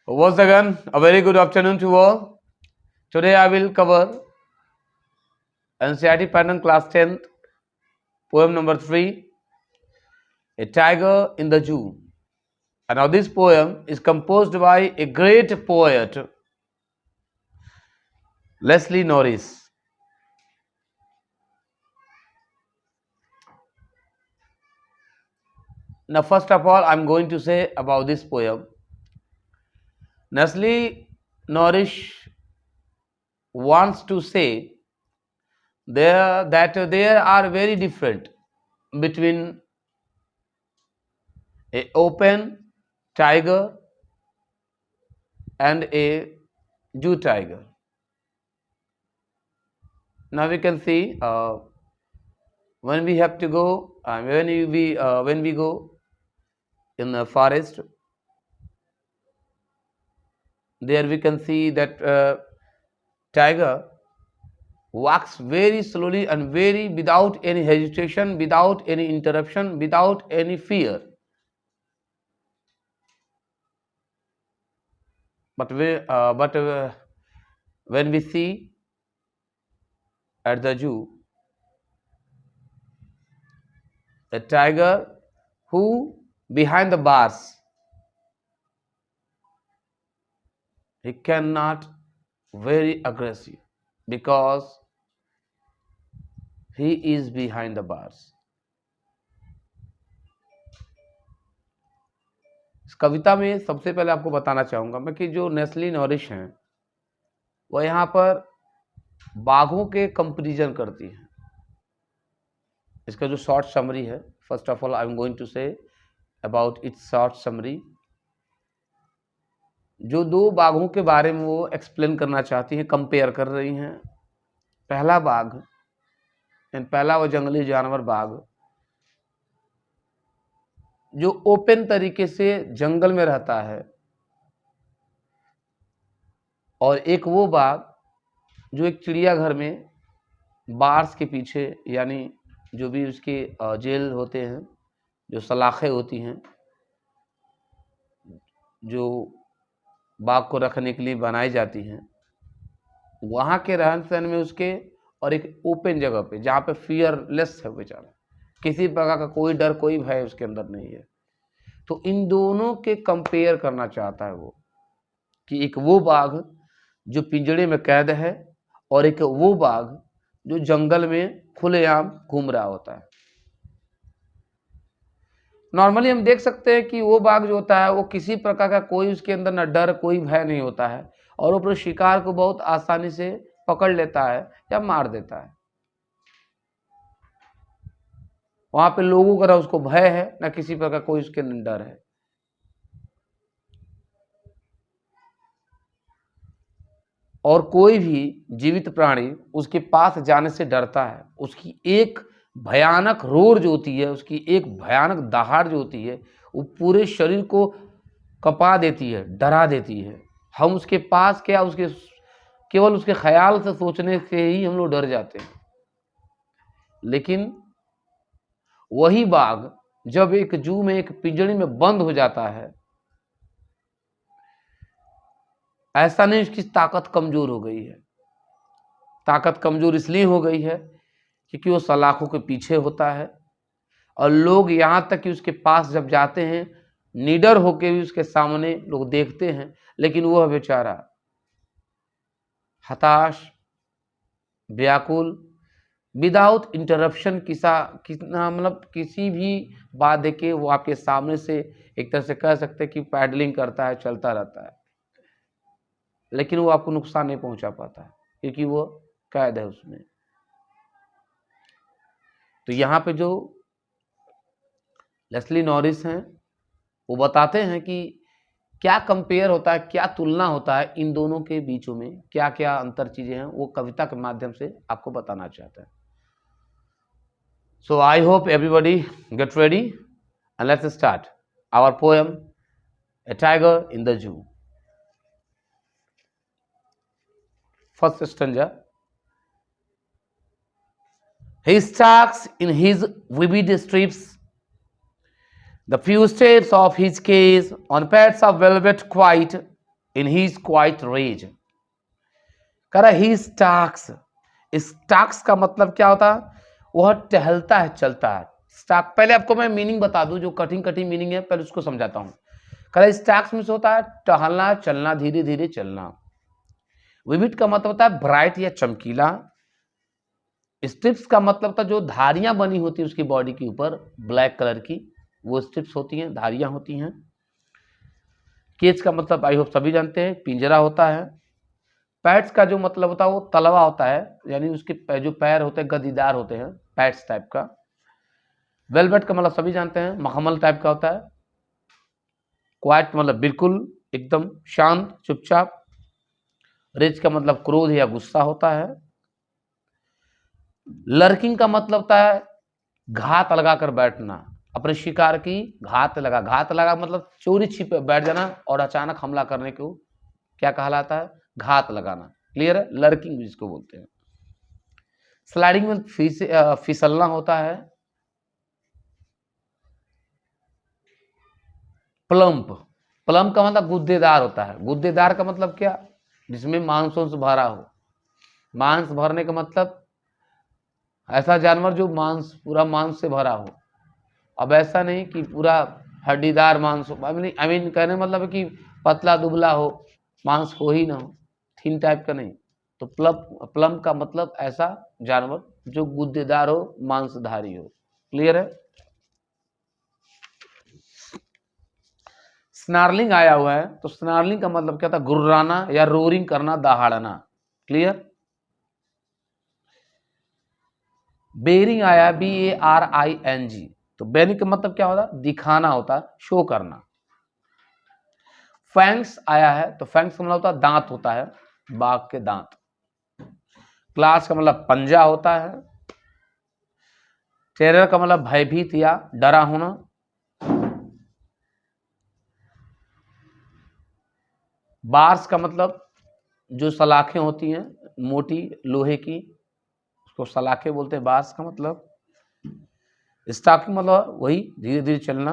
Once again, a very good afternoon to all. Today I will cover NCERT pattern class 10th, poem number 3, A Tiger in the Zoo. And now this poem is composed by a great poet, Leslie Norris. Now first of all, I'm going to say about this poem. Leslie Norris wants to say that there are very different between a open tiger and a zoo tiger. Now we can see when we have to go when we go in the forest, there we can see that tiger walks very slowly and very without any hesitation, without any interruption, without any fear. But when we see at the zoo a tiger who behind the bars, he cannot very aggressive because he is behind the bars. इस कविता में सबसे पहले आपको बताना चाहूँगा मैं कि जो नेस्ली नॉरिस हैं वह यहाँ पर बाघों के कंपैरिजन करती हैं. इसका जो शॉर्ट समरी है, first of all I am going to say about its short summary. जो दो बाघों के बारे में वो एक्सप्लेन करना चाहती हैं, कंपेयर कर रही हैं. पहला बाघ, पहला वो जंगली जानवर बाघ जो ओपन तरीके से जंगल में रहता है, और एक वो बाघ जो एक चिड़ियाघर में बार्स के पीछे, यानी जो भी उसके जेल होते हैं, जो सलाखें होती हैं जो बाघ को रखने के लिए बनाई जाती हैं, वहाँ के रहन सहन में उसके, और एक ओपन जगह पे जहाँ पे फियरलेस है बेचारा, किसी प्रकार का कोई डर कोई भय उसके अंदर नहीं है. तो इन दोनों के कंपेयर करना चाहता है वो कि एक वो बाघ जो पिंजड़े में कैद है और एक वो बाघ जो जंगल में खुलेआम घूम रहा होता है. नॉर्मली हम देख सकते हैं कि वो बाघ जो होता है वो किसी प्रकार का कोई उसके अंदर न डर कोई भय नहीं होता है, और वो अपने शिकार को बहुत आसानी से पकड़ लेता है या मार देता है. वहां पे लोगों का ना उसको भय है, ना किसी प्रकार कोई उसके अंदर डर है. और कोई भी जीवित प्राणी उसके पास जाने से डरता है. उसकी एक भयानक रोर जो होती है, उसकी एक भयानक दहाड़ जो होती है, वो पूरे शरीर को कपा देती है, डरा देती है. हम उसके पास क्या, उसके केवल उसके ख्याल से सोचने से ही हम लोग डर जाते हैं. लेकिन वही बाघ जब एक जू में, एक पिंजड़े में बंद हो जाता है, ऐसा नहीं उसकी ताकत कमजोर हो गई है. ताकत कमजोर इसलिए हो गई है क्योंकि वो सलाखों के पीछे होता है, और लोग यहाँ तक कि उसके पास जब जाते हैं निडर होके भी उसके सामने लोग देखते हैं, लेकिन वह बेचारा हताश, व्याकुल, विदाउट इंटरप्शन, किसी भी बात देके वो आपके सामने से एक तरह से कह सकते हैं कि पैडलिंग करता है, चलता रहता है, लेकिन वो आपको नुकसान नहीं पहुंचा पाता है क्योंकि वो कैद है उसमें. तो यहाँ पे जो लेस्ली नॉरिस हैं वो बताते हैं कि क्या कंपेयर होता है, क्या तुलना होता है इन दोनों के बीचों में, क्या क्या अंतर चीजें हैं, वो कविता के माध्यम से आपको बताना चाहते हैं. So I hope everybody get ready and let's start our poem, A Tiger in the Zoo. First stanza. He stalks in his vivid strips, the few steps of his case on pads of velvet white, in his quiet rage. कह रहा ही stalks. Stalks का मतलब क्या होता है? वह टहलता है, चलता है। स्टाक, पहले आपको मैं मीनिंग बता दूं, जो कठिन कठिन मीनिंग है पहले उसको समझाता हूं। कह रहा स्टाक्स में से होता है टहलना, चलना, धीरे धीरे चलना। विविड का मतलब होता है ब्राइट या चमकीला। स्ट्रिप्स का मतलब था जो धारियां बनी होती है उसकी बॉडी के ऊपर ब्लैक कलर की, वो स्ट्रिप्स होती हैं, धारियां होती हैं। केज का मतलब आई होप सभी जानते हैं, पिंजरा होता है। पैट्स का जो मतलब होता है वो तलवा होता है, यानी उसके जो पैर होते हैं गद्दीदार होते हैं, पैट्स टाइप का। वेलवेट का मतलब सभी जानते हैं, मखमल टाइप का होता है। क्वाइट मतलब बिल्कुल एकदम शांत, चुपचाप। रेज का मतलब क्रोध या गुस्सा होता है। लर्किंग का मतलब होता है घात लगाकर बैठना, अपने शिकार की घात लगा मतलब चोरी छिपे बैठ जाना और अचानक हमला करने को क्या कहलाता है? घात लगाना। क्लियर है? लर्किंग जिसको बोलते हैं। स्लाइडिंग में फिसलना होता है। प्लम्प, प्लम्प का मतलब गुद्देदार होता है। गुद्देदार का मतलब क्या? जिसमें मांसों से भरा हो। मांस भरने का मतलब ऐसा जानवर जो मांस, पूरा मांस से भरा हो। अब ऐसा नहीं कि पूरा हड्डीदार मांस हो, आई मीन कहने मतलब है कि पतला दुबला हो, मांस हो ही ना हो, थिन टाइप का नहीं। तो प्लम्प का मतलब ऐसा जानवर जो गुद्देदार हो, मांसधारी हो। क्लियर है? स्नार्लिंग आया हुआ है, तो स्नार्लिंग का मतलब क्या था? गुर्राना या रोरिंग करना, दहाड़ना। क्लियर? बेरिंग आया, BARING, तो बेरिंग का मतलब क्या होता? दिखाना होता, शो करना। फैंक्स आया है, तो फैंक्स का मतलब होता है दांत होता है, बाघ के दांत। क्लास का मतलब पंजा होता है। टेरर का मतलब भयभीत या डरा होना। बार्स का मतलब जो सलाखें होती हैं मोटी लोहे की, उसको सलाखें बोलते हैं। बार्स का मतलब स्टॉकिंग मतलब वही धीरे धीरे चलना।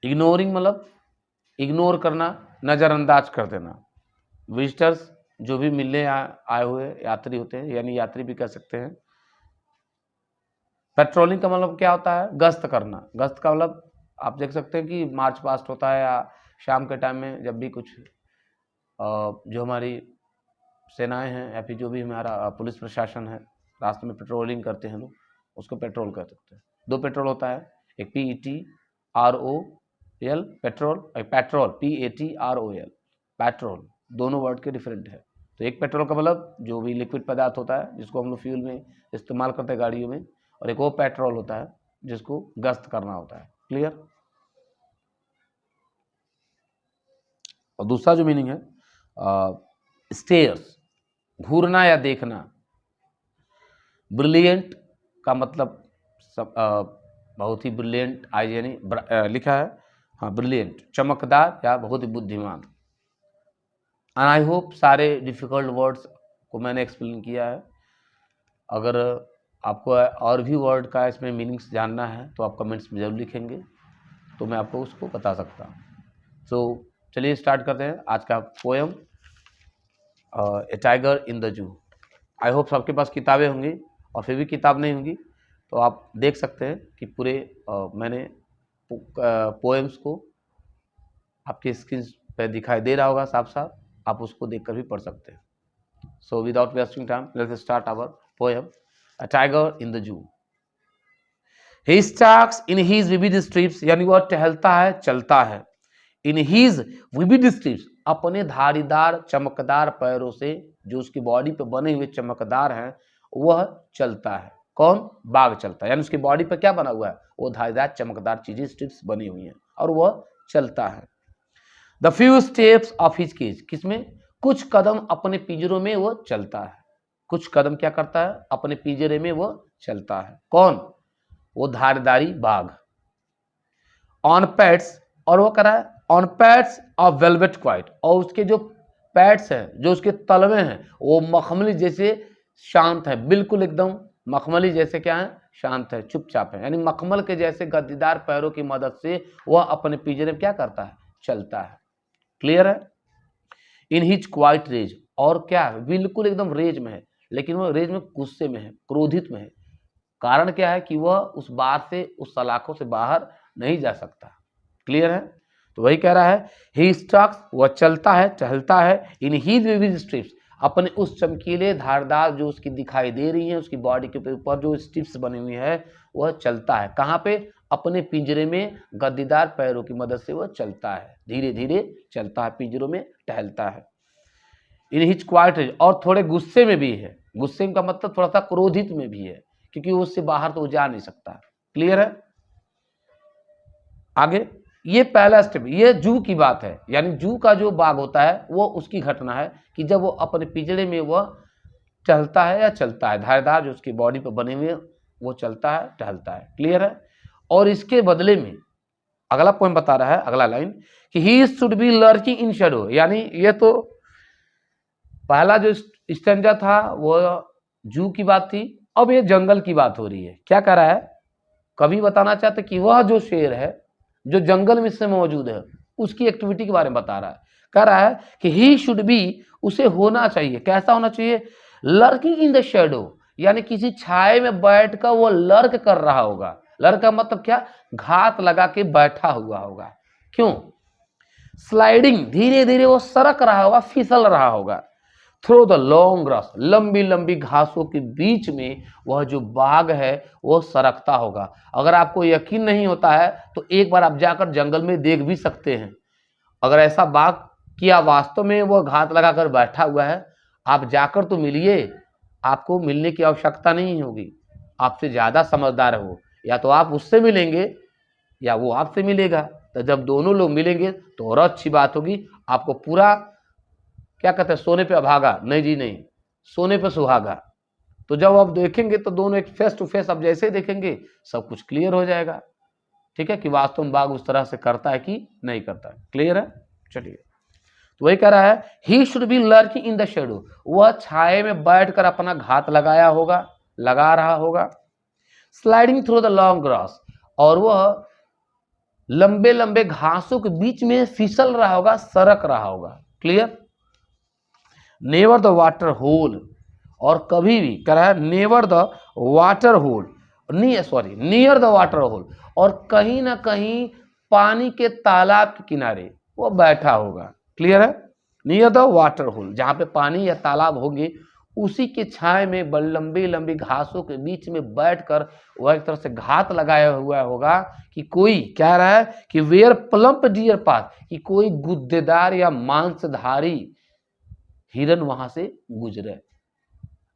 इग्नोरिंग मतलब इग्नोर करना, नज़रअंदाज कर देना। विजिटर्स जो भी मिलने आए हुए यात्री होते हैं, यानी यात्री भी कह सकते हैं। पेट्रोलिंग का मतलब क्या होता है? गश्त करना। गश्त का मतलब आप देख सकते हैं कि मार्च पास्ट होता है या शाम के टाइम में जब भी कुछ जो हमारी सेनाएं हैं या फिर जो भी हमारा पुलिस प्रशासन है रास्ते में पेट्रोलिंग करते हैं लोग, उसको पेट्रोल कह सकते हैं। दो पेट्रोल होता है, एक PETROL पेट्रोल, एक पेट्रोल PATROL पेट्रोल। दोनों वर्ड के डिफरेंट है। तो एक पेट्रोल का मतलब जो भी लिक्विड पदार्थ होता है जिसको हम लोग फ्यूल में इस्तेमाल करते हैं गाड़ियों में, और एक वो पेट्रोल होता है जिसको गश्त करना होता है। क्लियर? और दूसरा जो मीनिंग है स्टेयर्स, घूरना या देखना। ब्रिलियंट का मतलब बहुत ही ब्रिलियंट, आई यानी लिखा है, हाँ ब्रिलियंट, चमकदार या बहुत ही बुद्धिमान। एंड आई होप सारे डिफ़िकल्ट वर्ड्स को मैंने एक्सप्लेन किया है। अगर आपको और भी वर्ड का इसमें मीनिंग्स जानना है तो आप कमेंट्स में ज़रूर लिखेंगे, तो मैं आपको उसको बता सकता हूँ। सो चलिए स्टार्ट करते हैं आज का poem, A tiger in the जू। आई होप सबके पास किताबें होंगी, और फिर भी किताब नहीं होंगी तो आप देख सकते हैं कि पूरे मैंने पोएम्स को आपके स्क्रीन पे दिखाई दे रहा होगा साफ साफ, आप उसको देखकर भी पढ़ सकते हैं। So without wasting time let's start our poem, a tiger in the zoo. He stalks in his vivid stripes, यानी वह टहलता है, चलता है। इन हीज विविड स्ट्रिप्स, अपने धारीदार चमकदार पैरों से, जो उसकी बॉडी पे बने हुए चमकदार हैं, वह चलता है। कौन? बाघ चलता है, यानी उसकी बॉडी पे क्या बना हुआ है? वो धारीदार चमकदार चीजें, स्ट्रिप्स बनी हुई हैं, और वह चलता है। The few steps of his cage, किसमें? कुछ कदम अपने पिंजरों में वो चलता है। कुछ कदम क्या करता है? अपने पिंजरे में वो चलता है। कौन? वो धारदारी बाघ। ऑन पैड्स, और वो करा है on pads of velvet quite, और उसके जो पैड्स हैं, जो उसके तलवे हैं, वो मखमली जैसे शांत है, बिल्कुल एकदम मखमली जैसे क्या है? शांत है, चुपचाप है। यानी मखमल के जैसे गद्दीदार पैरों की मदद से वह अपने पिंजरे में क्या करता है? चलता है। क्लियर है। इन हिज क्वाइट रेज, और क्या है, बिल्कुल एकदम रेज में है, लेकिन वो रेज में गुस्से में है, क्रोधित में है। कारण क्या है कि वह उस बार से, उस सलाखों से बाहर नहीं जा सकता। क्लियर है। तो वही कह रहा है, ही स्टॉक्स, वह चलता है, टहलता है, इन हीज विविड स्ट्रिप्स, अपने उस चमकीले धारदार जो उसकी दिखाई दे रही है, उसकी बॉडी के ऊपर जो स्ट्रिप्स बनी हुई है, वह चलता है। कहाँ पे? अपने पिंजरे में गद्दीदार पैरों की मदद से वह चलता है, धीरे धीरे चलता है, पिंजरों में टहलता है। इन हिज क्वाइट रेज, और थोड़े गुस्से में भी है। गुस्से का मतलब थोड़ा सा क्रोधित में भी है, क्योंकि उससे बाहर तो जा नहीं सकता। क्लियर है। आगे, ये पहला स्टेप, ये जू की बात है, यानी जू का जो बाघ होता है वो उसकी घटना है कि जब वो अपने पिंजरे में वह चलता है या चलता है, धारदार जो उसकी बॉडी पर बने हुए वो चलता है, टहलता है। क्लियर है। और इसके बदले में अगला पॉइंट बता रहा है, अगला लाइन, कि he should be lurking in Shadow, यानी ये तो पहला जो स्टैंजा था वो जू की बात थी, अब ये जंगल की बात हो रही है। क्या कह रहा है, कवि बताना चाहते कि वह जो शेर है जो जंगल में से मौजूद है उसकी एक्टिविटी के बारे में बता रहा है। कह रहा है कि ही शुड बी, उसे होना चाहिए, कैसा होना चाहिए, लर्किंग इन द शेडो, यानी किसी छाए में बैठकर वो लर्क कर रहा होगा। लर्क का मतलब क्या, घात लगा के बैठा हुआ होगा। क्यों? स्लाइडिंग, धीरे धीरे वो सरक रहा होगा, फिसल रहा होगा। थ्रू द लॉन्ग ग्रास, लंबी लंबी घासों के बीच में वह जो बाघ है वो सरकता होगा। अगर आपको यकीन नहीं होता है तो एक बार आप जाकर जंगल में देख भी सकते हैं। अगर ऐसा बाघ किया वास्तव में वो घात लगाकर बैठा हुआ है, आप जाकर तो मिलिए, आपको मिलने की आवश्यकता नहीं होगी। आपसे ज्यादा समझदार हो, या तो आप उससे मिलेंगे या वो आपसे मिलेगा। तो जब दोनों लोग मिलेंगे तो और अच्छी बात होगी, आपको पूरा क्या कहते हैं, सोने पे अभागा, नहीं जी नहीं, सोने पे सुहागा। तो जब आप देखेंगे तो दोनों एक फेस टू फेस आप जैसे ही देखेंगे सब कुछ क्लियर हो जाएगा। ठीक है, कि वास्तव में बाघ उस तरह से करता है कि नहीं करता है। क्लियर है। चलिए, तो वही कह रहा है, he should be lurking in the shadow, वह छाए में बैठकर अपना घात लगाया होगा, लगा रहा होगा। Sliding through the long grass, और वह लंबे लंबे घासों के बीच में फिसल रहा होगा, सरक रहा होगा। Clear. Never the water hole, और कभी भी कह रहा है never the water hole, near the water hole, और कहीं ना कहीं पानी के तालाब के किनारे वो बैठा होगा। क्लियर है। नियर द वाटर होल, जहां पे पानी या तालाब होंगे उसी के छाए में लंबी लंबी घासों के बीच में बैठकर वह एक तरह से घात लगाया हुआ होगा कि कोई कह रहा है कि वेयर प्लम्प डियर पास, कि कोई गुद्देदार या मांसधारी हिरन वहां से गुजरे।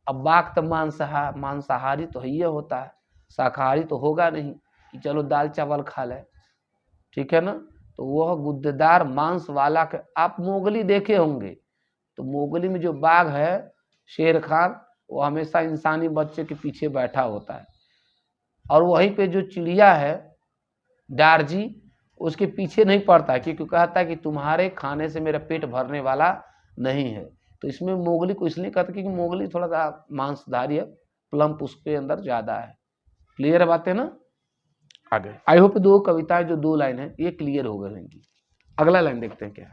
अब बाघ तो मांसाहारी तो ही होता है, शाकाहारी तो होगा नहीं कि चलो दाल चावल खा ले। ठीक है ना। तो वह गुद्देदार मांस वाला के, आप मोगली देखे होंगे तो मोगली में जो बाघ है शेर खान, वो हमेशा इंसानी बच्चे के पीछे बैठा होता है, और वहीं पे जो चिड़िया है डारजी, उसके पीछे नहीं पड़ता है, क्योंकि कहता है कि तुम्हारे खाने से मेरा पेट भरने वाला नहीं है। तो इसमें मोगली को इसलिए कहते हैं क्योंकि मोगली थोड़ा सा मांसधारी है, प्लम्प उसके अंदर ज्यादा है। क्लियर है बातें ना। आगे आई होप दो कविताएं जो दो लाइन है ये क्लियर हो गई। अगला लाइन देखते हैं क्या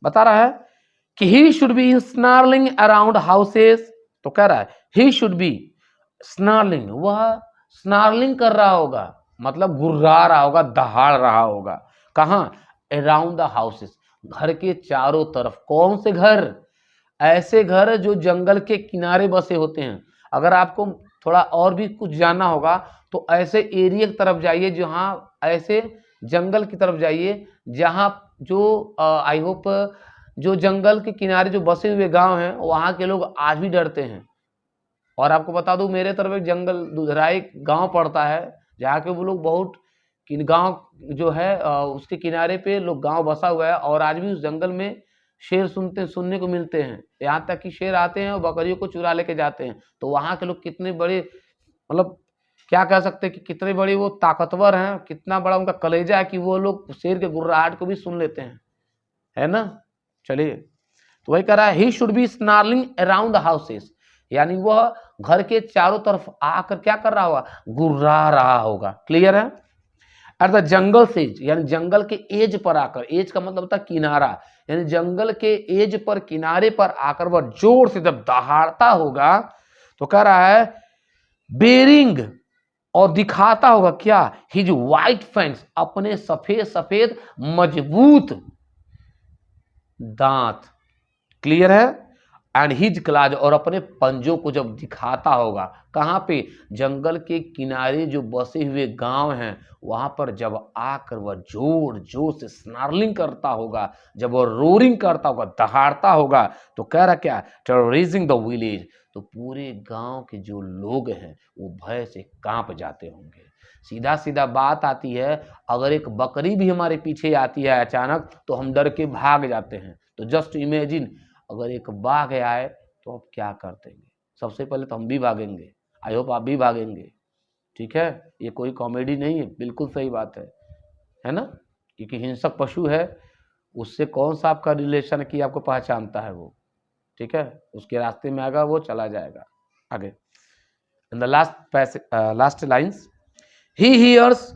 बता रहा है कि he should be snarling around houses. तो कह रहा है ही शुड बी स्नार्लिंग, वह स्नार्लिंग कर रहा होगा, मतलब गुर्रा रहा होगा, दहाड़ रहा होगा। कहाँ? अराउंड द हाउसेस, घर के चारों तरफ। कौन से घर? ऐसे घर जो जंगल के किनारे बसे होते हैं। अगर आपको थोड़ा और भी कुछ जानना होगा तो ऐसे एरिया की तरफ जाइए, जहाँ ऐसे जंगल की तरफ जाइए जहाँ जो आई होप जो जंगल के किनारे जो बसे हुए गांव हैं वहाँ के लोग आज भी डरते हैं। और आपको बता दूं, मेरे तरफ एक जंगल दुधराई गांव पड़ता है जहाँ के वो लोग बहुत गांव जो है उसके किनारे पे लोग गांव बसा हुआ है, और आज भी उस जंगल में शेर सुनने को मिलते हैं। यहाँ तक कि शेर आते हैं और बकरियों को चुरा लेके जाते हैं। तो वहाँ के लोग कितने बड़े, मतलब क्या कह सकते हैं कि कितने बड़े वो ताकतवर हैं, कितना बड़ा उनका कलेजा है कि वो लोग शेर के गुर्राहट को भी सुन लेते हैं, है ना। चलिए, तो वही कह रहा है he should be snarling around the houses, यानी वह घर के चारों तरफ आकर क्या कर रहा होगा, गुर्रा रहा होगा। क्लियर है। एट द जंगल सेज, यानी जंगल के एज पर आकर, एज का मतलब होता है किनारा, यानी जंगल के एज पर, किनारे पर आकर वह जोर से जब दहाड़ता होगा, तो कह रहा है बेरिंग, और दिखाता होगा क्या, हिज वाइट फैंग्स, अपने सफेद सफेद मजबूत दांत, क्लियर है, एंड हिज क्लाज, और अपने पंजों को जब दिखाता होगा, कहां पे, जंगल के किनारे जो बसे हुए गांव हैं वहां पर जब आकर वह जोर जोर से स्नार्लिंग करता होगा, जब वह रोरिंग करता होगा, दहाड़ता होगा, तो कह रहा क्या, टेररिजिंग द विलेज, तो पूरे गांव के जो लोग हैं वो भय से कांप जाते होंगे। सीधा सीधा बात आती है, अगर एक बकरी भी हमारे पीछे आती है अचानक तो हम डर के भाग जाते हैं। तो जस्ट इमेजिन, अगर एक बाघ आए तो आप क्या कर देंगे? सबसे पहले तो हम भी भागेंगे, आई होप आप भी भागेंगे, ठीक है, ये कोई कॉमेडी नहीं है, बिल्कुल सही बात है ना, क्योंकि हिंसक पशु है, उससे कौन सा आपका रिलेशन कि आपको पहचानता है वो, ठीक है, उसके रास्ते में आएगा वो चला जाएगा आगे। In the last lines, he hears,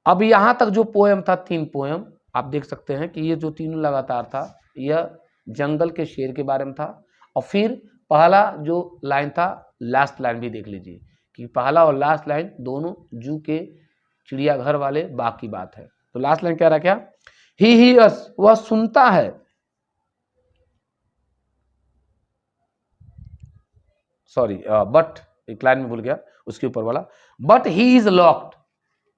अब यहां तक जो पोएम था, 3 पोएम आप देख सकते हैं कि ये जो तीनों लगातार था, यह जंगल के शेर के बारे में था, और फिर पहला जो लाइन था, लास्ट लाइन भी देख लीजिए कि पहला और लास्ट लाइन दोनों जू के चिड़ियाघर वाले बाघ की बात है। तो लास्ट लाइन कह रहा क्या, ही हियर्स, वह सुनता है, सॉरी बट एक लाइन में भूल गया उसके ऊपर वाला, बट ही इज लॉक्ड,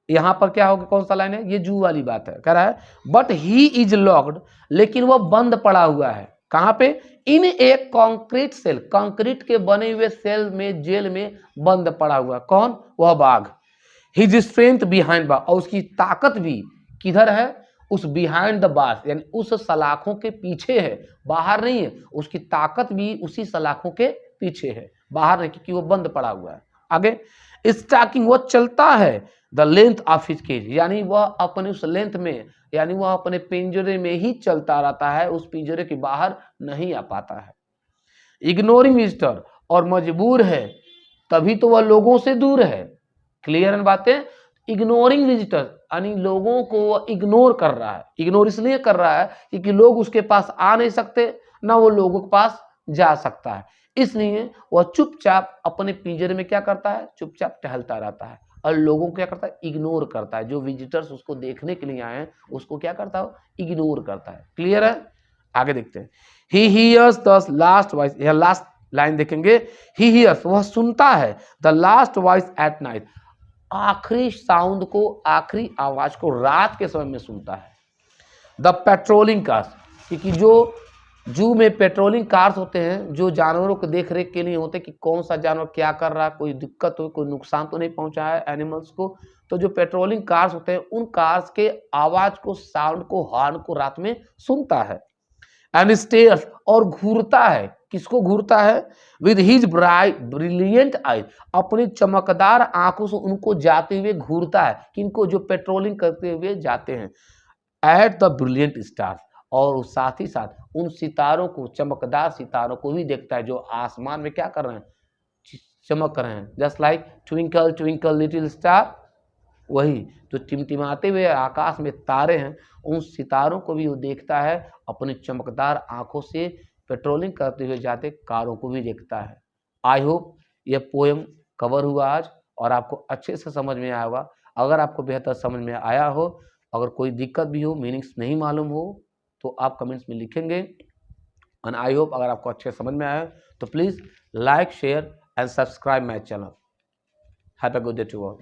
यहां पर क्या होगा, कौन सा लाइन है, ये जू वाली बात है, कह रहा है बट ही इज लॉक्ड, लेकिन वह बंद पड़ा हुआ है, कहां पे, इन ए कंक्रीट सेल, कंक्रीट के बने हुए सेल में, जेल में बंद पड़ा हुआ, कौन, वह बाघ, हिज स्ट्रेंथ बिहाइंड बार, और उसकी ताकत भी किधर है, उस बिहाइंड द बार, यानी उस सलाखों के पीछे है, बाहर नहीं है, उसकी ताकत भी उसी सलाखों के पीछे है, बाहर नहीं, क्योंकि वो बंद पड़ा हुआ है। आगे, स्टॉकिंग, वो चलता है, the length of his cage, यानी वह अपने उस लेंथ में, यानी वह अपने पिंजरे में ही चलता रहता है, उस पिंजरे के बाहर नहीं आ पाता है। इग्नोरिंग विजिटर, और मजबूर है, तभी तो वह लोगों से दूर है, क्लियर है बातें, इग्नोरिंग विजिटर, यानी लोगों को वह इग्नोर कर रहा है, इग्नोर इसलिए कर रहा है क्योंकि लोग उसके पास आ नहीं सकते, ना वो लोगों के पास जा सकता है, इसलिए वह चुपचाप अपने पिंजरे में क्या करता है, चुपचाप टहलता रहता है, और लोगों को क्या करता है, इग्नोर करता है, जो विजिटर्स उसको देखने के लिए आए हैं उसको क्या करता है, इग्नोर करता है, क्लियर है। आगे देखते हैं, he hears the last voice, यह लास्ट लाइन देखेंगे, ही हियर्स, वह सुनता है, the last voice at night, आखिरी साउंड को, आखिरी आवाज को रात के समय में सुनता है। द पेट्रोलिंग कार्स, क्योंकि जो जू में पेट्रोलिंग कार्स होते हैं, जो जानवरों को देख रेख के लिए होते हैं कि कौन सा जानवर क्या कर रहा है, कोई दिक्कत हो, कोई नुकसान तो नहीं पहुंचा है एनिमल्स को, तो जो पेट्रोलिंग कार्स होते हैं उन कार्स के आवाज को, साउंड को, हॉर्न को रात में सुनता है। एंड स्टेयर्स, और घूरता है, किसको घूरता है, with his bright brilliant I, अपनी चमकदार आंखों से उनको जाते हुए घूरता है, किनको, जो पेट्रोलिंग करते हुए जाते हैं, एट द ब्रिलियंट स्टार्स, और साथ ही साथ उन सितारों को, चमकदार सितारों को भी देखता है जो आसमान में क्या कर रहे हैं, चमक रहे हैं, just like twinkle twinkle little star, वही जो टिमटिमाते हुए आकाश में तारे हैं, उन सितारों को भी वो देखता है, अपनी चमकदार आंखों से पेट्रोलिंग करते हुए जाते कारों को भी देखता है। आई होप ये पोएम कवर हुआ आज और आपको अच्छे से समझ में आया होगा। अगर आपको बेहतर समझ में आया हो, अगर कोई दिक्कत भी हो, मीनिंग्स नहीं मालूम हो, तो आप कमेंट्स में लिखेंगे। एंड आई होप अगर आपको अच्छे समझ में आया तो please like, share and subscribe my channel. Have a good day to all.